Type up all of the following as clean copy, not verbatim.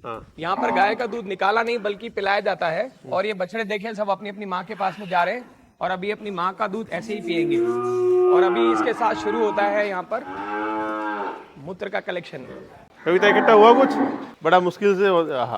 हाँ। यहाँ पर गाय का दूध निकाला नहीं बल्कि पिलाया जाता है। और ये बछड़े देखें सब अपनी अपनी माँ के पास में जा रहे हैं और अभी अपनी माँ का दूध ऐसे ही पियेंगे। और अभी इसके साथ शुरू होता है यहाँ पर मूत्र का कलेक्शन। कविता इकट्ठा हुआ कुछ? बड़ा मुश्किल से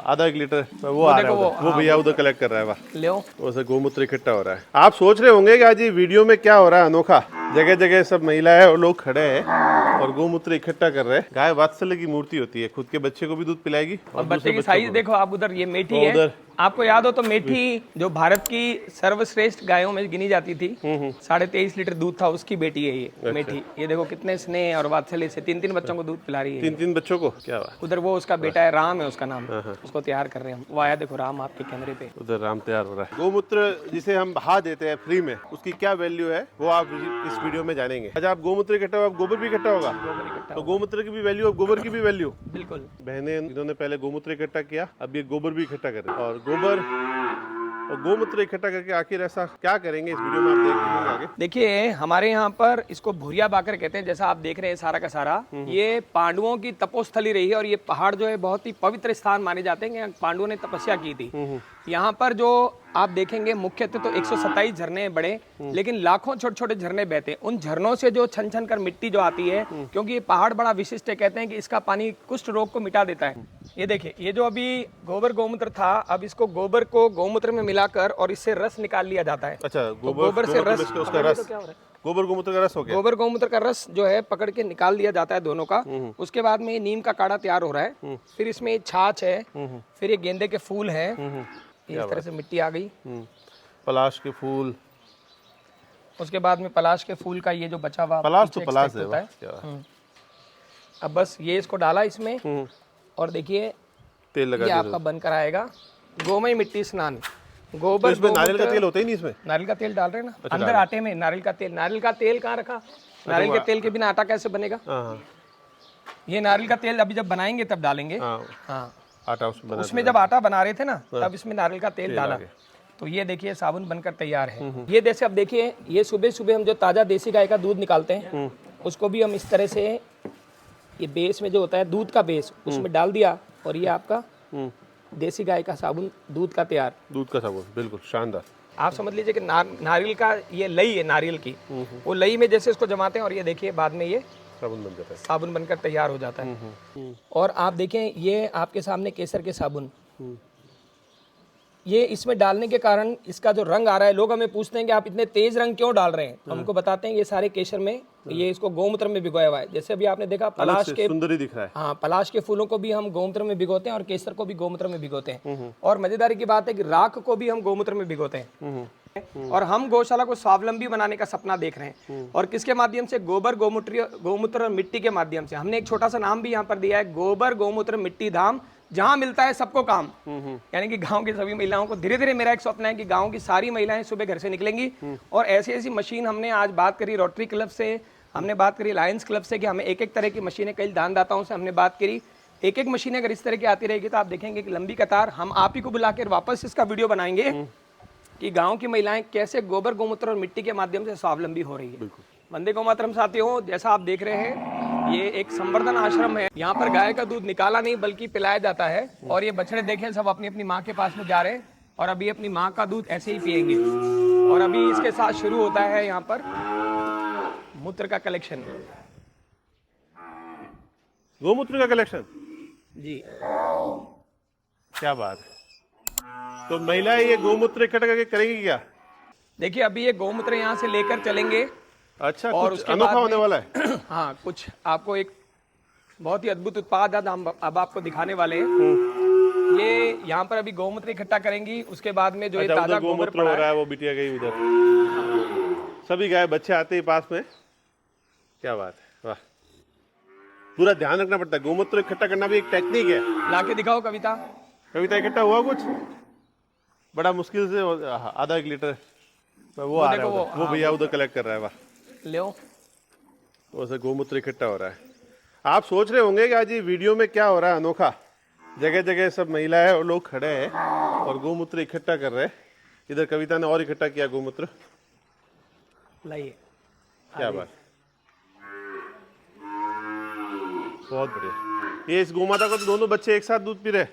आधा 1 लीटर वो आ रहा देखो है उधर, वो भैया उधर कलेक्ट कर रहा है। वाह, ले उसे गोमूत्र इकट्ठा हो रहा है। आप सोच रहे होंगे कि आज ये वीडियो में क्या हो रहा है अनोखा। जगह जगह सब महिलाएं और लोग खड़े हैं और गोमूत्र इकट्ठा कर रहे हैं। गाय वात्सल्य की मूर्ति होती है, खुद के बच्चे को भी दूध पिलाएगी और दूसरे बच्चे की बच्चों साइज को। देखो आप उधर, ये मेठी है। उधर आपको याद हो तो मेठी जो भारत की सर्वश्रेष्ठ गायों में गिनी जाती थी, 23.5 लीटर दूध था, उसकी बेटी है ये मेठी। ये देखो कितने स्नेह और वात्सल्य से 3 बच्चों को दूध पिला रही है। 3 बच्चों को। क्या बात। उधर वो उसका बेटा है, राम है उसका नाम, उसको तैयार कर रहे हैं हम। वो आया देखो राम आपके कैमरे पे। उधर राम तैयार हो रहा है। गोमूत्र जिसे हम बहा देते हैं फ्री में, उसकी क्या वैल्यू है वो आप इस वीडियो में जानेंगे। आज आप गोमूत्र इकट्ठा हो, आप गोबर भी इकट्ठा होगा। तो गोमूत्र की भी वैल्यू और गोबर की भी वैल्यू। बिल्कुल। बहनें इन्होंने पहले गोमूत्र इकट्ठा किया, अब ये गोबर भी इकट्ठा कर रहे हैं। और गोबर और गोमूत्र इकट्ठा करके आखिर ऐसा क्या करेंगे, इस वीडियो में आप देखेंगे आगे। देखिए हमारे यहाँ पर इसको भूरिया बाकर कहते हैं। जैसा आप देख रहे हैं सारा का सारा, ये पांडवों की तपोस्थली रही है। और ये पहाड़ जो है बहुत ही पवित्र स्थान माने जाते हैं। यहाँ पांडवों ने तपस्या की थी। यहाँ पर जो आप देखेंगे मुख्यतः तो 127 झरने हैं बड़े, लेकिन लाखों छोटे छोटे झरने बहते हैं। उन झरनों से जो छन छन कर मिट्टी जो आती है, क्योंकि ये पहाड़ बड़ा विशिष्ट है, कहते हैं कि इसका पानी कुष्ठ रोग को मिटा देता है। ये देखिए, ये जो अभी गोबर गोमूत्र था, अब इसको गोबर को गोमूत्र में मिलाकर और इससे रस निकाल लिया जाता है। अच्छा, गोबर से रस, उसका रस, गोबर गोमूत्र का रस हो गया। गोबर गोमूत्र का रस जो है पकड़ के निकाल दिया जाता है दोनों का। उसके बाद में ये नीम का काढ़ा तैयार हो रहा है। फिर इसमें छाछ है, फिर ये गेंदे के फूल है। इस तरह से मिट्टी आ गई। पलाश के फूल, उसके बाद में पलाश के फूल का ये जो बचा हुआ पलाश तो पीछे पलाश extract है, होता है। अब बस ये इसको डाला इसमें और देखिए तेल लगा ये दिया। आपका बनकर आएगा गोमय मिट्टी स्नान। तो गोबर इसमें नारियल का तेल होता ही नहीं इसमें। नारियल का तेल डाल रहे हैं ना अंदर आटे में। नारियल का तेल, नारियल का तेल कहाँ रखा? नारियल के तेल के बिना आटा कैसे बनेगा? ये नारियल का तेल अभी जब बनाएंगे तब डालेंगे। हाँ, आटा उसमें जब आटा बना रहे थे ना, तब इसमें नारियल का तेल डाला। तो ये देखिए साबुन बनकर तैयार है। ये जैसे अब देखिए, ये सुबह सुबह हम जो ताज़ा देसी गाय का दूध निकालते हैं, उसको भी हम इस तरह से ये बेस में जो होता है दूध का बेस, उसमें डाल दिया और ये आपका देसी गाय का साबुन दूध का तैयार। दूध का साबुन, बिल्कुल शानदार। आप समझ लीजिए कि नारियल का ये लई है, नारियल की वो लई में जैसे इसको जमाते हैं और ये देखिए बाद में ये साबुन बन जाता है, साबुन बनकर तैयार हो जाता है। और आप देखें ये आपके सामने केसर के साबुन, ये इसमें डालने के कारण इसका जो रंग आ रहा है, लोग हमें पूछते हैं कि आप इतने तेज रंग क्यों डाल रहे हैं, तो हमको बताते हैं ये सारे केसर में ये इसको गोमूत्र में भिगोया हुआ है। जैसे अभी आपने देखा पलाश के, सुंदर ही दिख रहा है। हाँ, पलाश के फूलों को भी हम गोमूत्र में भिगोते हैं और केसर को भी गोमूत्र में भिगोते हैं। और मजेदारी की बात है कि राख को भी हम गोमूत्र में भिगोते हैं। और हम गौशाला को स्वावलंबी बनाने का सपना देख रहे हैं। और किसके माध्यम से? गोबर गोमूत्र और मिट्टी के माध्यम से। हमने एक छोटा सा नाम भी यहाँ पर दिया है, गोबर गोमूत्र मिट्टी धाम, जहां मिलता है सबको काम। यानी कि गांव की सभी महिलाओं को, धीरे धीरे मेरा एक स्वप्न है कि गांव की सारी महिलाएं सुबह घर से निकलेंगी और ऐसी ऐसी मशीन, हमने आज बात करी रोटरी क्लब से, हमने बात करी लायंस क्लब से कि हमें एक एक तरह की मशीनें, कई दानदाताओं से हमने बात करी, एक एक मशीनें अगर इस तरह की आती रहेगी तो आप देखेंगे कि लंबी कतार। हम आप ही को बुलाकर वापस इसका वीडियो बनाएंगे कि गांव की महिलाएं कैसे गोबर गोमूत्र और मिट्टी के माध्यम से स्वावलंबी हो रही है। वंदे गोमातरम साथियों, जैसा आप देख रहे हैं ये एक संवर्धन आश्रम है। यहाँ पर गाय का दूध निकाला नहीं बल्कि पिलाया जाता है। और ये बछड़े देखें सब अपनी अपनी माँ के पास में जा रहे हैं और अभी अपनी माँ का दूध ऐसे ही पियेंगे। और अभी इसके साथ शुरू होता है यहाँ पर मूत्र का कलेक्शन। गोमूत्र का कलेक्शन जी, क्या बात है। तो महिलाएं ये गोमूत्र इकट्ठा करके करेंगी क्या? देखिए अभी ये गोमूत्र यहाँ से लेकर चलेंगे। अच्छा, और कुछ उसके अनोखा बाद होने वाला है। हाँ, कुछ आपको एक बहुत ही अद्भुत उत्पाद हम अब आपको दिखाने वाले हैं। ये यहाँ पर अभी गोमूत्र इकट्ठा करेंगी, उसके बाद में जो ये अच्छा, ताजा उधर गोबर गोमूत्र पड़ा हो रहा है, है, वो बिटिया गई उधर। सभी गाय बच्चे आते ही पास में। क्या बात है, वाह। पूरा ध्यान रखना पड़ता है, गोमूत्र इकट्ठा करना भी एक टेक्निक है। लाके दिखाओ कविता। कविता इकट्ठा हुआ कुछ? बड़ा मुश्किल से आधा 1 लीटर वो आ रहा है उधर, वो भैया उधर कलेक्ट कर रहा है। वाह, ले उसे गोमूत्र इकट्ठा हो रहा है। आप सोच रहे होंगे कि आज ये वीडियो में क्या हो रहा है अनोखा। जगह जगह सब महिलाएं और लोग खड़े हैं और गोमूत्र इकट्ठा कर रहे हैं। इधर कविता ने और इकट्ठा किया गोमूत्र। लाइए, क्या बात, बहुत बढ़िया। ये इस गोमाता को तो दोनों बच्चे एक साथ दूध पी रहे हैं।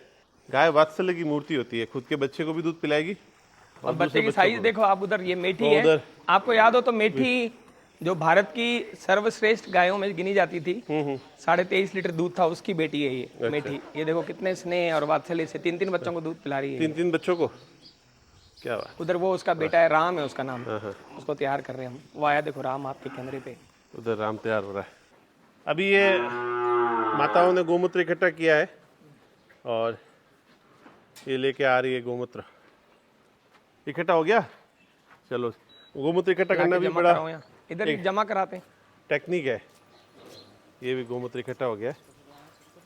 गाय वात्सल्य की मूर्ति होती है, खुद के बच्चे को भी दूध पिलाएगी और बच्चे की साइज देखो आप उधर, ये मेठी है। उधर आपको याद हो तो मेठी जो भारत की सर्वश्रेष्ठ गायों में गिनी जाती थी, 23.5 लीटर दूध था, उसकी बेटी है ये मेठी। ये देखो कितने स्नेह और वात्सल्य से 3 बच्चों को दूध पिला रही है। 3 बच्चों को, क्या बात। उधर वो उसका बेटा है, राम है उसका नाम, उसको तैयार कर रहे हैं हम। वो आया देखो राम आपके कैमरे पे, उधर राम तैयार हो रहा है। अभी ये माताओं ने गोमूत्र इकट्ठा किया है और ये लेके आ रही है गोमूत्र। इकट्ठा हो गया, चलो। गोमूत्र इकट्ठा करना भी बड़ा इधर ही जमा कराते हैं, टेक्निक है। ये भी गोमूत्र इकट्ठा हो गया है।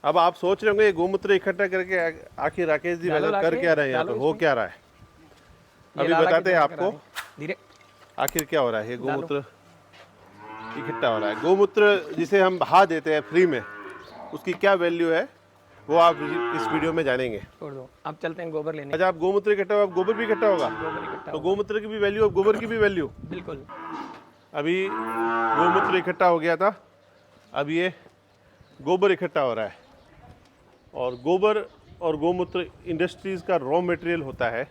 अब आप सोच रहे होंगे ये गोमूत्र इकट्ठा करके आखिर राकेश जी वैसे कर क्या रहे हैं यहाँ पे, हो क्या रहा है, अभी बताते हैं आपको धीरे। आखिर क्या हो रहा है। ये गोमूत्र इकट्ठा हो रहा है। गोमूत्र जिसे हम बहा देते हैं फ्री में, उसकी क्या वैल्यू है वो आप इस वीडियो में जानेंगे। छोड़ दो, अब चलते हैं गोबर लेने। अच्छा, आप गोमूत्र इकट्ठा हो, आप गोबर भी इकट्ठा होगा, तो गोमूत्र की भी वैल्यू और गोबर की भी वैल्यू। बिल्कुल। अभी गोमूत्र इकट्ठा हो गया था, अब ये गोबर इकट्ठा हो रहा है। और गोबर और गोमूत्र इंडस्ट्रीज़ का रॉ मटेरियल होता है,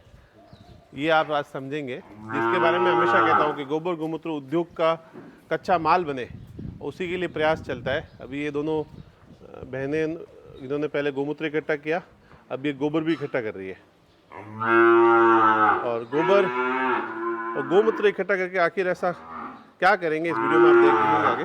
ये आप आज समझेंगे, जिसके बारे में हमेशा कहता हूँ कि गोबर गोमूत्र उद्योग का कच्चा माल बने, उसी के लिए प्रयास चलता है। अभी ये दोनों बहनें, इन्होंने पहले गोमूत्र इकट्ठा किया, अब ये गोबर भी इकट्ठा कर रही है। और गोबर और गोमूत्र इकट्ठा करके आखिर ऐसा क्या करेंगे, इस वीडियो में आप देखेंगे आगे।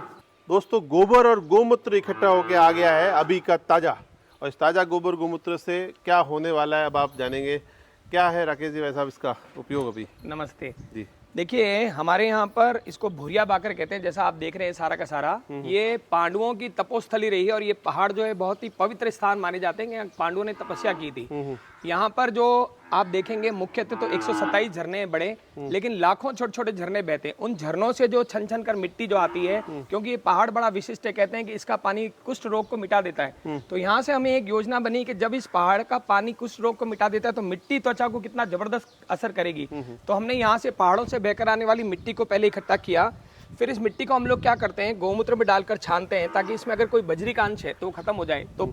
दोस्तों, गोबर और गोमूत्र इकट्ठा होकर आ गया है अभी का ताज़ा, और इस ताज़ा गोबर गोमूत्र से क्या होने वाला है अब आप जानेंगे। क्या है राकेश जी वैसा इसका उपयोग अभी? नमस्ते जी। देखिए, हमारे यहाँ पर इसको भूरिया बाकर कहते हैं, जैसा आप देख रहे हैं सारा का सारा। ये पांडवों की तपोस्थली रही है और ये पहाड़ जो है बहुत ही पवित्र स्थान माने जाते हैं, यहाँ पांडवों ने तपस्या की थी। यहाँ पर जो आप देखेंगे मुख्यतः तो 127 झरने हैं बड़े, लेकिन लाखों छोटे छोटे झरने बहते हैं। उन झरनों से जो छन छन कर मिट्टी जो आती है, क्योंकि ये पहाड़ बड़ा विशिष्ट है, कहते हैं कि इसका पानी कुष्ठ रोग को मिटा देता है। तो यहाँ से हमें एक योजना बनी कि जब इस पहाड़ का पानी कुष्ठ रोग को मिटा देता है तो मिट्टी त्वचा को कितना जबरदस्त असर करेगी। तो हमने यहाँ से पहाड़ों से बहकर आने वाली मिट्टी को पहले इकट्ठा किया, फिर इस मिट्टी को हम लोग क्या करते हैं, गोमूत्र में डालकर छानते हैं, ताकि इसमें अगर कोई बजरी का अंश है तो वो खत्म हो जाए। तो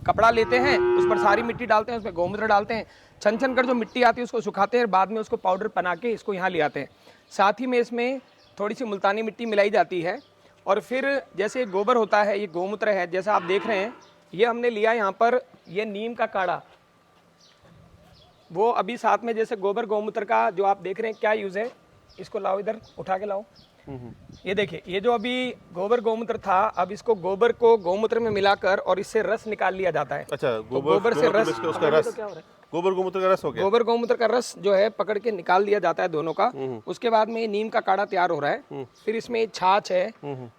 कपड़ा लेते हैं, उस पर सारी मिट्टी डालते हैं, उसमें गोमूत्र डालते हैं, छन छन कर जो मिट्टी आती है उसको सुखाते हैं, बाद में उसको पाउडर बना के इसको यहाँ ले आते हैं। साथ ही में इसमें थोड़ी सी मुल्तानी मिट्टी मिलाई जाती है। और फिर जैसे गोबर होता है, ये गोमूत्र है, जैसा आप देख रहे हैं, ये हमने लिया यहाँ पर, ये नीम का काढ़ा। वो अभी साथ में जैसे गोबर गोमूत्र का जो आप देख रहे हैं क्या यूज़ है, इसको लाओ, इधर उठा के लाओ। ये देखिए, ये जो अभी गोबर गोमूत्र था, अब इसको गोबर को गोमूत्र में मिलाकर और इससे रस निकाल लिया जाता है। अच्छा, गोबर से रस, उसका रस, क्या हो रहा है, गोबर गोमूत्र का रस हो गया। गोबर गोमूत्र का रस जो है पकड़ के निकाल दिया जाता है दोनों का। उसके बाद में ये नीम का काढ़ा तैयार हो रहा है। फिर इसमें छाछ है,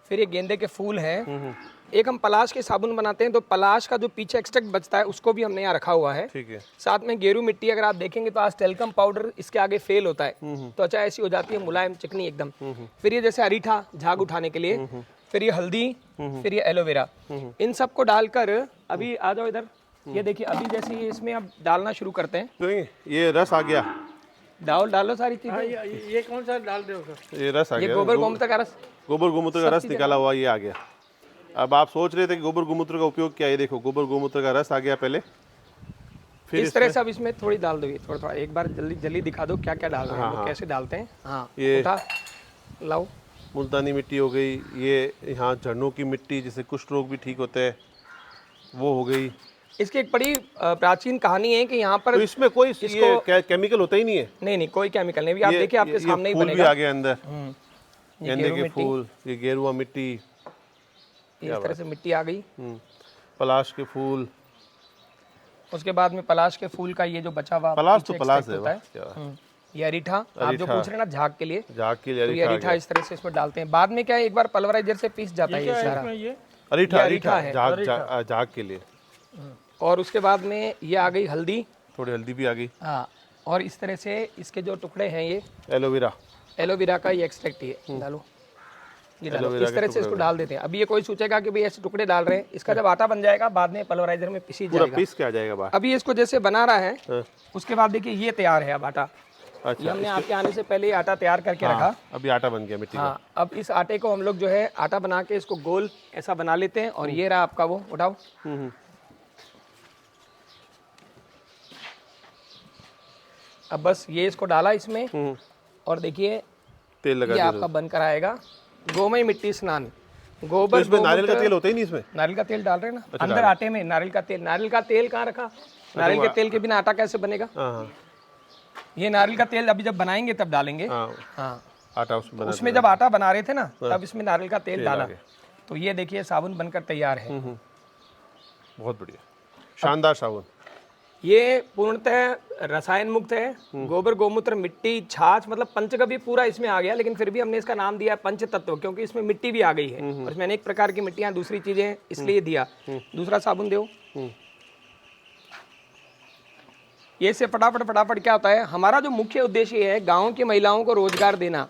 फिर ये गेंदे के फूल हैं, एक हम पलाश के साबुन बनाते हैं, तो पलाश का जो पीछे एक्सट्रैक्ट बचता है उसको भी हमने यहाँ रखा हुआ है। ठीक है। साथ में गेरू मिट्टी, अगर आप देखेंगे तो आज टेल्कम पाउडर इसके आगे फेल होता है, तो अच्छा ऐसी हो जाती है मुलायम चिकनी एकदम। फिर ये जैसे अरीठा झाग उठाने के लिए, फिर ये हल्दी, फिर ये एलोवेरा, इन सबको डालकर अभी आ जाओ इधर। ये देखिए, अभी जैसे ये इसमें अब डालना शुरू करते हैं। तो ये रस आ गया, डालो सारी चीजें। ये कौन सा डाल रहे हो सर? ये रस आ ये गया, गोबर गोमूत्र का रस, गोबर गोमूत्र का रस निकाला हुआ ये आ गया। अब आप सोच रहे थे कि गोबर गोमूत्र का उपयोग क्या है, ये देखो गोबर गोमूत्र का रस आ गया पहले। फिर इस तरह से अब इसमें थोड़ी डाल दो, ये थोड़ा थोड़ा, एक बार जल्दी जल्दी दिखा दो क्या क्या डाल रहे हैं, कैसे डालते हैं। हाँ, ये उठा लाओ। मुल्तानी मिट्टी हो गई, ये यहाँ झरनों की मिट्टी जिससे कुष्ठ रोग भी ठीक होते हैं, वो हो गई। इसकी एक बड़ी प्राचीन कहानी है कि यहाँ पर तो इसमें कोई ये केमिकल होता ही नहीं है। नहीं, कोई केमिकल नहीं। आप देखिए, आपके सामने ही फूल भी बनेगा। आ गया अंदर, गेंदे के फूल, ये गेरुआ मिट्टी, इस तरह से मिट्टी आ गई। पलाश के फूल, उसके बाद में पलाश के फूल का ये जो बचा हुआ पलाश तो पीछे पलाश extract है, होता है। ये अरीठा, आप जो पूछ रहे हैं ना झाग के लिए, झाग के लिए तो ये अरीठा इस तरह से इसमें डालते हैं। बाद में क्या है, एक बार पल्वराइजर से पीस जाता है ये सारा। अरीठा है। झाग के लिए। और उसके बाद में ये आ गई हल्दी, थोड़ी हल्दी भी आ गई। हाँ, और इस तरह से इसके जो टुकड़े हैं, ये एलोवेरा, एलोवेरा का ये एक्सट्रैक्ट है, डालो, ये डालो। इस तरह से इसको डाल देते हैं। अभी ये कोई सोचेगा कि भाई ऐसे टुकड़े डाल रहे हैं, इसका जब आटा बन जाएगा बाद में पल्वराइजर में पीसी जाएगा, पीस के आ जाएगा बाहर। अभी इसको जैसे बना रहा है, उसके बाद देखिए ये तैयार है अब आटा। अच्छा, ये हमने आपके आने से पहले आटा तैयार करके रखा। अभी आटा बन गया मिट्टी का। हाँ, अब इस आटे को हम लोग जो है आटा बना के इसको गोल ऐसा बना लेते हैं। और ये रहा आपका वो, उठाओ, अब बस ये इसको डाला इसमें और देखिए तेल लगा ये दिया आपका बनकर आएगा गोमय मिट्टी स्नान। तो गोबर इसमें नारियल का गोमूत्र- तेल होता ही नहीं इसमें? नारियल का तेल डाल रहे हैं ना अंदर आटे में। नारियल का तेल कहाँ रखा? नारियल के तेल के बिना आटा कैसे बनेगा? हाँ ये नारियल का तेल अभी जब बनाएंगे तब डालेंगे। हाँ, हाँ, आटा उसमें बना उसमें जब आटा बना रहे थे ना तब इसमें नारियल का तेल डाला। तो ये देखिए साबुन बनकर तैयार है। बहुत बढ़िया, शानदार साबुन। ये पूर्णतः रसायन मुक्त है। गोबर गोमूत्र मिट्टी छाछ मतलब पंचगव्य पूरा इसमें आ गया, लेकिन फिर भी हमने इसका नाम दिया पंच तत्व क्योंकि इसमें मिट्टी भी आ गई है और इसमें अनेक प्रकार की मिट्टियां दूसरी चीजें इसलिए दिया। दूसरा साबुन दो। ये से फटाफट क्या होता है, हमारा जो मुख्य उद्देश्य है गांव की महिलाओं को रोजगार देना।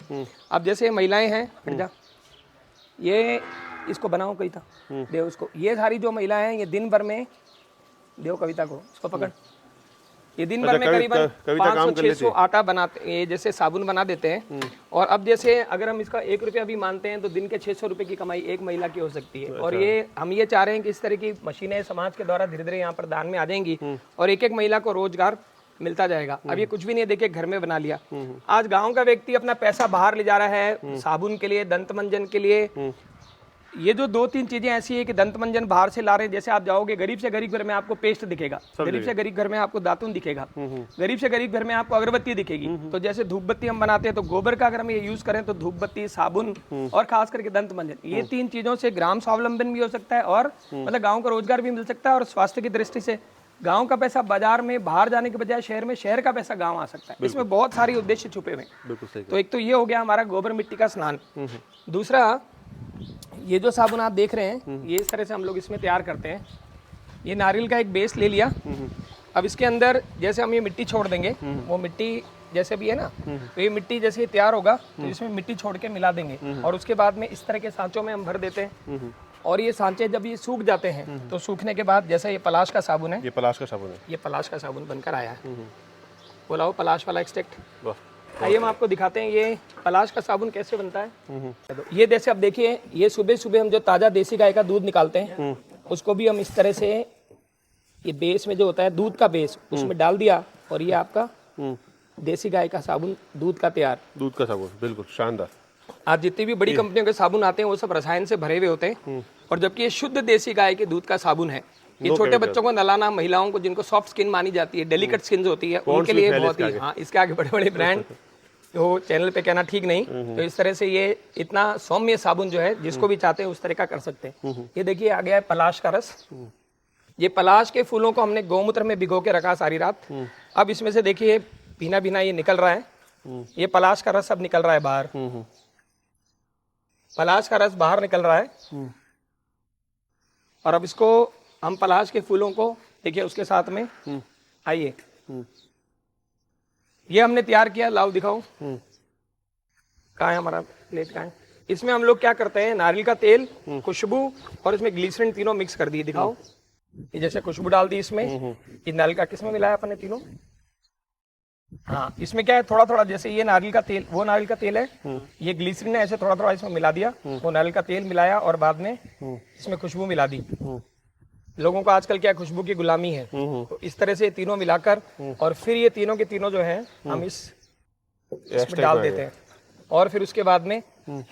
अब जैसे महिलाएं हैं, हट जा, ये इसको बनाओ कविता, दे उसको। ये सारी जो महिलाएं हैं ये दिन भर में, देव कविता को, इसको पकड़, ये दिन भर में करीबन 500-600 आटा बनाते, ये जैसे साबुन बना देते हैं। और अब जैसे अगर हम इसका 1 रुपया भी मानते हैं तो दिन के 600 रुपए की कमाई एक महिला की हो सकती है। और ये हम ये चाह रहे हैं कि इस तरह की मशीनें समाज के द्वारा धीरे धीरे यहाँ पर दान में आ जाएंगी और एक एक महिला को रोजगार मिलता जाएगा। अब ये कुछ भी नहीं है, देखिए घर में बना लिया। आज गाँव का व्यक्ति अपना पैसा बाहर ले जा रहा है साबुन के लिए, दंत मंजन के लिए। ये जो 2-3 चीजें ऐसी है कि दंत मंजन बाहर से ला रहे हैं, जैसे आप जाओगे गरीब से गरीब घर में आपको पेस्ट दिखेगा, गरीब से गरीब घर में आपको दातुन दिखेगा, गरीब से गरीब घर में आपको अगरबत्ती दिखेगी। तो जैसे धूप बत्ती हम बनाते हैं तो गोबर का अगर हम ये यूज करें तो धूप बत्ती, साबुन और खास करके दंत मंजन, ये 3 चीजों से ग्राम स्वावलंबन भी हो सकता है और मतलब गाँव का रोजगार भी मिल सकता है। और स्वास्थ्य की दृष्टि से गांव का पैसा बाजार में बाहर जाने के बजाय शहर में, शहर का पैसा गांव आ सकता है। इसमें बहुत सारी उद्देश्य छुपे हुए हैं। तो एक तो ये हो गया हमारा गोबर मिट्टी का स्नान। दूसरा, ये जो साबुन आप देख रहे हैं ये इस तरह से हम लोग इसमें तैयार करते हैं। ये नारियल का एक बेस ले लिया। अब इसके अंदर जैसे हम ये मिट्टी छोड़ देंगे, वो मिट्टी जैसे भी है ना, तो ये मिट्टी जैसे तैयार होगा तो इसमें मिट्टी छोड़ के मिला देंगे और उसके बाद में इस तरह के सांचों में हम भर देते हैं। और ये सांचे जब ये सूख जाते हैं तो सूखने के बाद, जैसा ये पलाश का साबुन है, ये पलाश का साबुन है, ये पलाश का साबुन बनकर आया है। बोलाओ पलाश वाला एक्सट्रैक्ट। आइए हम आपको दिखाते हैं ये पलाश का साबुन कैसे बनता है। ये जैसे अब देखिए, ये सुबह सुबह हम जो ताज़ा देसी गाय का दूध निकालते हैं उसको भी हम इस तरह से, ये बेस में जो होता है दूध का बेस, उसमें डाल दिया और ये आपका देसी गाय का साबुन दूध का तैयार। दूध का साबुन, बिल्कुल शानदार। आज जितनी भी बड़ी कंपनियों के साबुन आते हैं वो सब रसायन से भरे हुए होते हैं और जबकि ये शुद्ध देसी गाय के दूध का साबुन है। ये छोटे बच्चों को नलाना, महिलाओं को जिनको सॉफ्ट स्किन मानी जाती है, डेलिकेट स्किन होती है, उनके लिए बहुत ही, हाँ, इसके आगे बड़े बड़े ब्रांड वो चैनल पे कहना ठीक नहीं। तो इस तरह से ये इतना सौम्य साबुन जो है जिसको भी चाहते हैं उस तरह का कर सकते हैं। ये देखिए आ गया है पलाश का रस। ये पलाश के फूलों को हमने गौमूत्र में भिगो के रखा सारी रात। अब इसमें से देखिए भीना भीना ये निकल रहा है। ये पलाश का रस अब निकल रहा है बाहर। पलाश का रस बाहर निकल रहा है और अब इसको हम पलाश के फूलों को देखिए उसके साथ में, आइए ये हमने तैयार किया, लाओ दिखाओ कहाँ है हमारा प्लेट, कहाँ है। इसमें हम लोग क्या करते हैं, नारियल का तेल, खुशबू और इसमें ग्लिसरीन तीनों मिक्स कर दिए। दिखाओ, ये जैसे खुशबू डाल दी इसमें, ये नारियल का किसमें मिलाया अपन ने तीनों, हाँ इसमें क्या है थोड़ा थोड़ा, जैसे ये नारियल का तेल, वो नारियल का तेल है, ये ग्लिसरीन है, ऐसे थोड़ा थोड़ा इसमें मिला दिया, वो नारियल का तेल मिलाया और बाद में इसमें खुशबू मिला दी। लोगों को आजकल क्या खुशबू की गुलामी है, तो इस तरह से तीनों मिलाकर और फिर ये तीनों के तीनों जो हैं हम इसमें डाल देते हैं और फिर उसके बाद में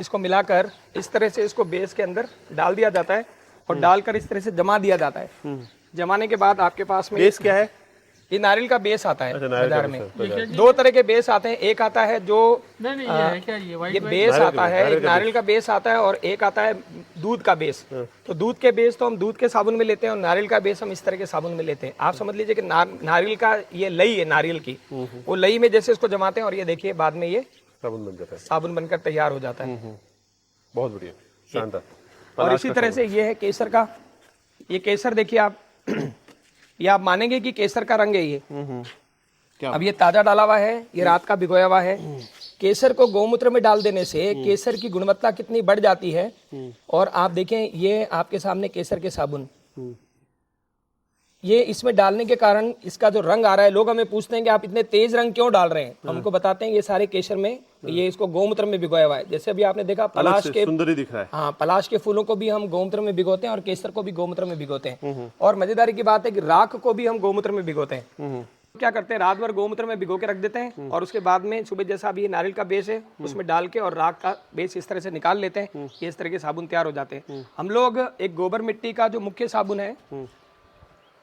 इसको मिलाकर इस तरह से इसको बेस के अंदर डाल दिया जाता है और डालकर इस तरह से जमा दिया जाता है। जमाने के बाद आपके पास में बेस क्या है, ये नारियल का बेस आता है बाजार में। अच्छा, 2 तरह के बेस आते हैं, एक आता है जो नहीं ये है क्या, ये वाइट ये बेस आता है, एक नारियल का बेस आता है और एक आता है दूध का बेस। तो दूध के बेस तो हम दूध के साबुन में लेते हैं और नारियल का बेस हम इस तरह के साबुन में लेते हैं। आप समझ लीजिए कि नारियल का ये लई है, नारियल की वो लई में जैसे इसको जमाते हैं और ये देखिए बाद में ये साबुन बन जाता है, साबुन बनकर तैयार हो जाता है। बहुत बढ़िया, शानदार। और इसी तरह से ये है केसर का, ये केसर देखिए आप ये आप मानेंगे कि केसर का रंग है ये। क्या? अब ये ताजा डाला हुआ है, ये रात का भिगोया हुआ है। केसर को गौमूत्र में डाल देने से केसर की गुणवत्ता कितनी बढ़ जाती है। और आप देखें ये आपके सामने केसर के साबुन, ये इसमें डालने के कारण इसका जो रंग आ रहा है, लोग हमें पूछते हैं कि आप इतने तेज रंग क्यों डाल रहे हैं, तो हमको बताते हैं ये सारे केसर में ये इसको गौमूत्र में भिगोया हुआ है। जैसे अभी आपने देखा पलाश के, सुंदर ही दिख रहा है, हाँ पलाश के फूलों को भी हम गौमूत्र में भिगोते हैं और केसर को भी गौमूत्र में भिगोते हैं। और मजेदारी की बात है कि राख को भी हम गौमूत्र में भिगोते हैं। क्या करते हैं, रात भर गौमूत्र में भिगो के रख देते हैं और उसके बाद में सुबह जैसा अभी नारियल का बेस है उसमें डाल के और राख का बेस इस तरह से निकाल लेते हैं। ये इस तरह के साबुन तैयार हो जाते हैं। हम लोग एक गोबर मिट्टी का जो मुख्य साबुन है,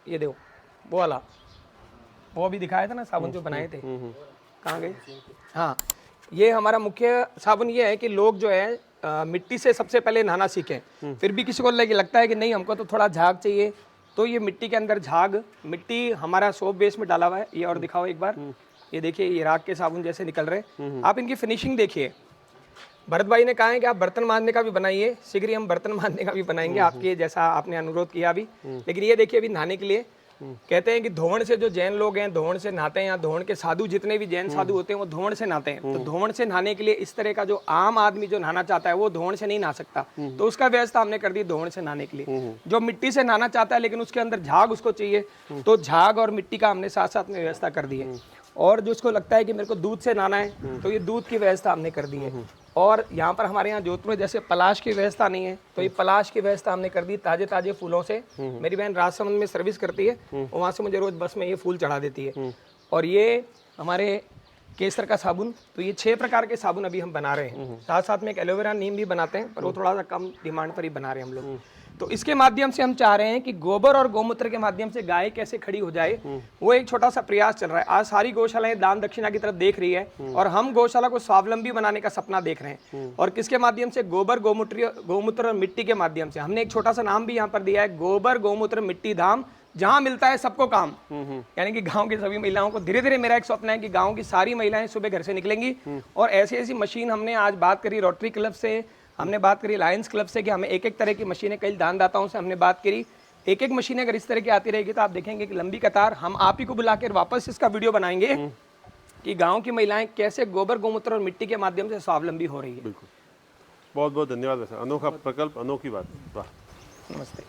ये देखो वो वाला, वो अभी दिखाया था ना साबुन जो बनाए थे, कहाँ गए? हाँ, ये हमारा मुख्य साबुन ये है कि लोग जो है मिट्टी से सबसे पहले नहाना सीखें। फिर भी किसी को लगता है कि नहीं हमको तो थोड़ा झाग चाहिए, तो ये मिट्टी के अंदर झाग, मिट्टी हमारा सोप बेस में डाला हुआ है। ये और दिखाओ एक बार, ये देखिए ये राख के साबुन जैसे निकल रहे। आप इनकी फिनिशिंग देखिए। भरत भाई ने कहा है कि आप बर्तन मांजने का भी बनाइए, शीघ्र ही हम बर्तन मांजने का भी बनाएंगे आपके जैसा आपने अनुरोध किया अभी। लेकिन ये देखिए अभी नहाने के लिए कहते हैं कि धोवन से जो जैन लोग हैं धोवन से नहाते हैं, या धोवन के साधु जितने भी जैन साधु होते हैं वो धोवन से नहाते हैं। तो धोवन से नहाने के लिए इस तरह का जो आम आदमी जो नहाना चाहता है वो धोवन से नहीं नहा सकता, तो उसका व्यवस्था हमने कर दी धोवन से नहाने के लिए। जो मिट्टी से नहाना चाहता है लेकिन उसके अंदर झाग उसको चाहिए, तो झाग और मिट्टी का हमने साथ साथ में व्यवस्था कर दी है। और जो उसको लगता है कि मेरे को दूध से नहाना है, तो ये दूध की व्यवस्था हमने कर दी है। और यहाँ पर हमारे यहाँ जोधपुर में जैसे पलाश की व्यवस्था नहीं है, तो ये पलाश की व्यवस्था हमने कर दी ताजे ताजे फूलों से। मेरी बहन राजसमंद में सर्विस करती है, वहाँ से मुझे रोज बस में ये फूल चढ़ा देती है। और ये हमारे केसर का साबुन, तो ये 6 प्रकार के साबुन अभी हम बना रहे हैं। साथ साथ में एक एलोवेरा नीम भी बनाते हैं, पर वो थोड़ा सा कम डिमांड पर ही बना रहे हैं हम लोग। तो इसके माध्यम से हम चाह रहे हैं कि गोबर और गौमूत्र के माध्यम से गाय कैसे खड़ी हो जाए, वो एक छोटा सा प्रयास चल रहा है। आज सारी गौशालाएं दान दक्षिणा की तरफ देख रही है और हम गौशाला को स्वावलंबी बनाने का सपना देख रहे हैं। और किसके माध्यम से? गोबर गौमूत्र और मिट्टी के माध्यम से। हमने एक छोटा सा नाम भी यहाँ पर दिया है, गोबर गौमूत्र मिट्टी धाम, जहां मिलता है सबको काम। यानी कि गांव की सभी महिलाओं को धीरे धीरे, मेरा एक स्वप्न है कि गांव की सारी महिलाएं सुबह घर से निकलेंगी और ऐसी ऐसी मशीन, हमने आज बात करी रोटरी क्लब से, हमने बात करी लायंस क्लब से कि हमें एक एक तरह की मशीनें, कई दानदाताओं से हमने बात करी, एक एक मशीनें अगर इस तरह की आती रहेगी तो आप देखेंगे कि लंबी कतार। हम आप ही को बुलाकर वापस इसका वीडियो बनाएंगे कि गांव की महिलाएं कैसे गोबर गौमूत्र और मिट्टी के माध्यम से स्वावलंबी हो रही है। बिल्कुल, बहुत बहुत धन्यवाद। वैसे अनोखा प्रकल्प, अनोखी बात। वाह, नमस्ते।